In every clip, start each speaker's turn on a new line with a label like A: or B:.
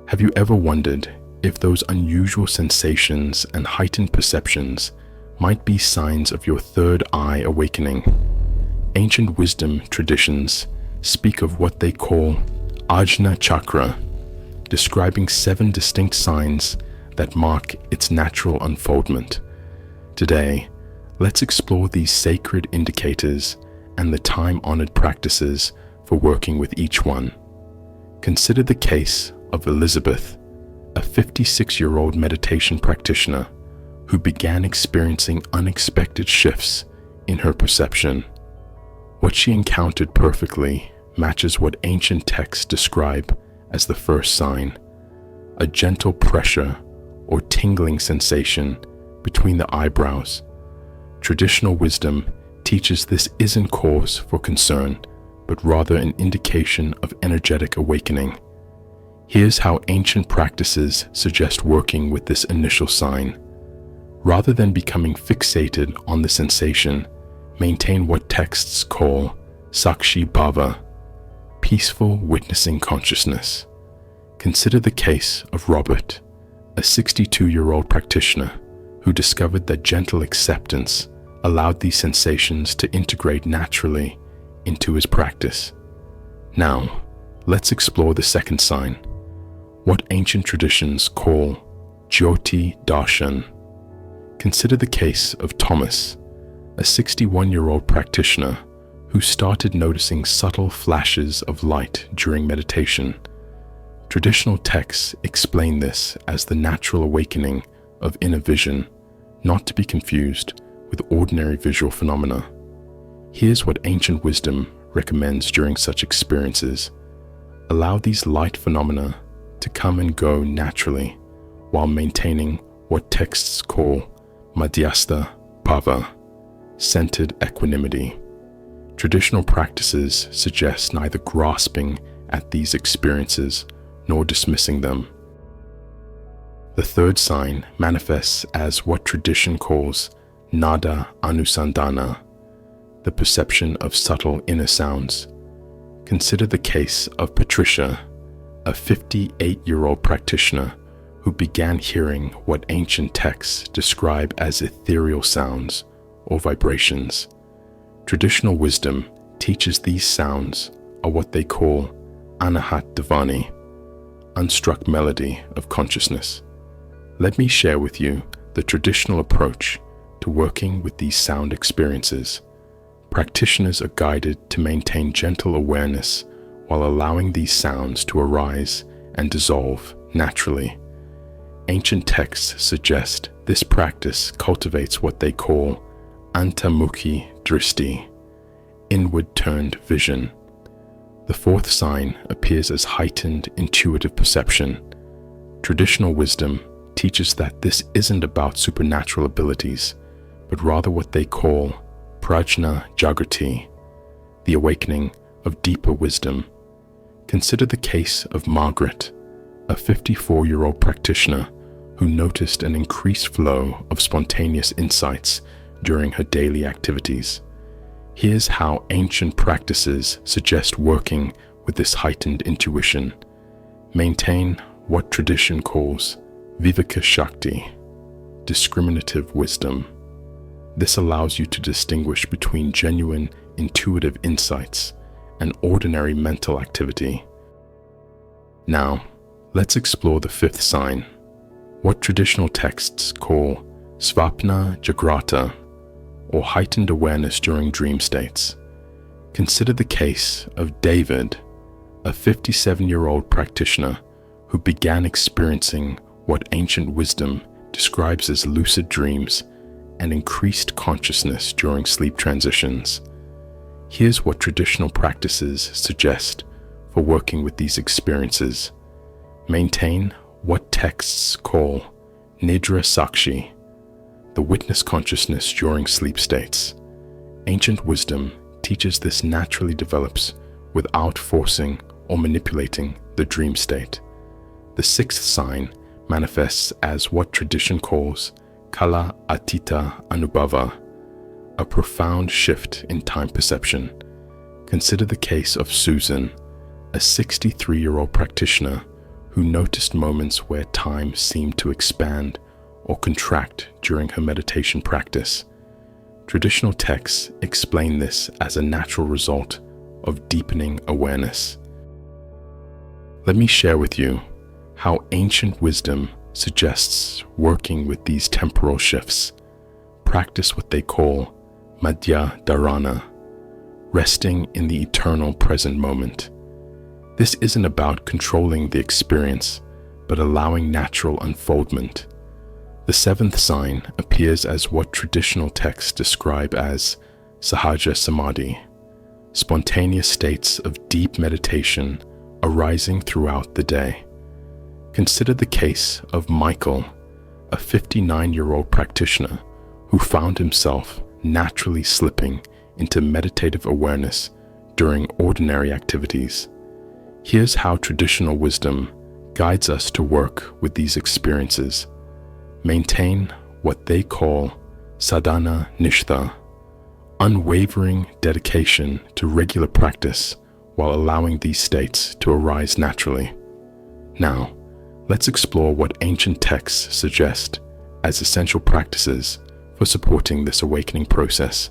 A: Have you ever wondered if those unusual sensations and heightened perceptions might be signs of your third eye awakening? Ancient wisdom traditions speak of what they call Ajna Chakra, describing 7 distinct signs that mark its natural unfoldment. Today, let's explore these sacred indicators and the time-honored practices for working with each one. Consider the case of Elizabeth, a 56-year-old meditation practitioner who began experiencing unexpected shifts in her perception. What she encountered perfectly matches what ancient texts describe as the first sign, a gentle pressure or tingling sensation between the eyebrows. Traditional wisdom teaches this isn't cause for concern, but rather an indication of energetic awakening. Here's how ancient practices suggest working with this initial sign. Rather than becoming fixated on the sensation, maintain what texts call Sakshi Bhava, peaceful witnessing consciousness. Consider the case of Robert, a 62-year-old practitioner who discovered that gentle acceptance allowed these sensations to integrate naturally into his practice. Now, let's explore the second sign, what ancient traditions call Jyoti Darshan. Consider the case of Thomas, a 61-year-old practitioner who started noticing subtle flashes of light during meditation. Traditional texts explain this as the natural awakening of inner vision, not to be confused with ordinary visual phenomena. Here's what ancient wisdom recommends during such experiences. Allow these light phenomena to come and go naturally while maintaining what texts call Madhyastha Bhava, centered equanimity. Traditional practices suggest neither grasping at these experiences nor dismissing them. The third sign manifests as what tradition calls Nada Anusandhana, the perception of subtle inner sounds. Consider the case of Patricia, a 58-year-old practitioner who began hearing what ancient texts describe as ethereal sounds or vibrations. Traditional wisdom teaches these sounds are what they call Anahat Dvani, unstruck melody of consciousness. Let me share with you the traditional approach to working with these sound experiences. Practitioners are guided to maintain gentle awareness while allowing these sounds to arise and dissolve naturally. Ancient texts suggest this practice cultivates what they call Antamukhi Dristi, inward-turned vision. The fourth sign appears as heightened intuitive perception. Traditional wisdom teaches that this isn't about supernatural abilities, but rather what they call Prajna Jagrati, the awakening of deeper wisdom. Consider the case of Margaret, a 54-year-old practitioner who noticed an increased flow of spontaneous insights during her daily activities. Here's how ancient practices suggest working with this heightened intuition. Maintain what tradition calls Viveka Shakti, discriminative wisdom. This allows you to distinguish between genuine intuitive insights and ordinary mental activity. Now, let's explore the fifth sign, what traditional texts call Svapna Jagrata, or heightened awareness during dream states. Consider the case of David, a 57-year-old practitioner who began experiencing what ancient wisdom describes as lucid dreams and increased consciousness during sleep transitions. Here's what traditional practices suggest for working with these experiences. Maintain what texts call Nidra Sakshi, the witness consciousness during sleep states. Ancient wisdom teaches this naturally develops without forcing or manipulating the dream state. The sixth sign manifests as what tradition calls Kala Atita Anubhava, a profound shift in time perception. Consider the case of Susan, a 63-year-old practitioner who noticed moments where time seemed to expand or contract during her meditation practice. Traditional texts explain this as a natural result of deepening awareness. Let me share with you how ancient wisdom suggests working with these temporal shifts. Practice what they call Madhya Dharana, resting in the eternal present moment. This isn't about controlling the experience, but allowing natural unfoldment. The seventh sign appears as what traditional texts describe as Sahaja Samadhi, spontaneous states of deep meditation arising throughout the day. Consider the case of Michael, a 59-year-old practitioner who found himself naturally slipping into meditative awareness during ordinary activities. Here's how traditional wisdom guides us to work with these experiences. Maintain what they call sadhana nishtha, unwavering dedication to regular practice while allowing these states to arise naturally. Now, let's explore what ancient texts suggest as essential practices for supporting this awakening process.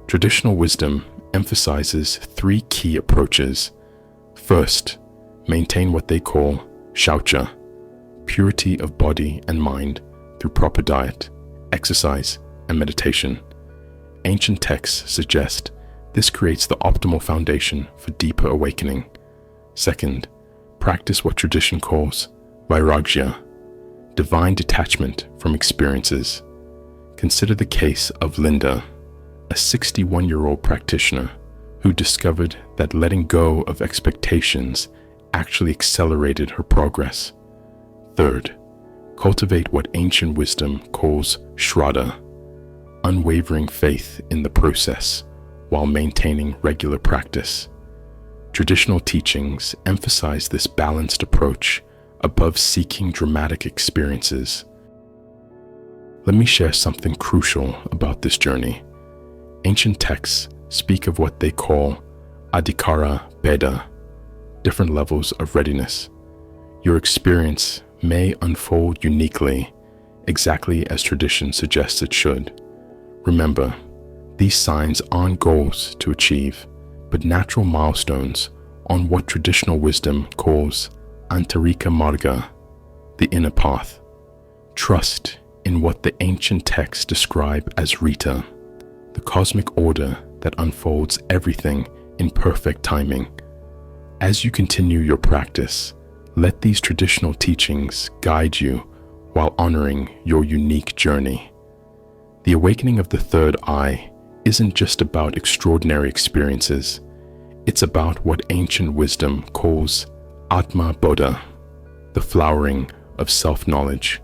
A: Traditional wisdom emphasizes three key approaches. First, maintain what they call shaucha, purity of body and mind through proper diet, exercise, and meditation. Ancient texts suggest this creates the optimal foundation for deeper awakening. Second, practice what tradition calls vairagya, divine detachment from experiences. Consider the case of Linda, a 61-year-old practitioner who discovered that letting go of expectations actually accelerated her progress. Third, cultivate what ancient wisdom calls shraddha, unwavering faith in the process while maintaining regular practice. Traditional teachings emphasize this balanced approach above seeking dramatic experiences. Let me share something crucial about this journey. Ancient texts speak of what they call adhikara bheda, different levels of readiness. Your experience may unfold uniquely, exactly as tradition suggests it should. Remember, these signs aren't goals to achieve, but natural milestones on what traditional wisdom calls antarika marga, the inner path. Trust in what the ancient texts describe as Rita, the cosmic order that unfolds everything in perfect timing. As you continue your practice, let these traditional teachings guide you while honoring your unique journey. The awakening of the third eye isn't just about extraordinary experiences. It's about what ancient wisdom calls Atma Bodha, the flowering of self-knowledge.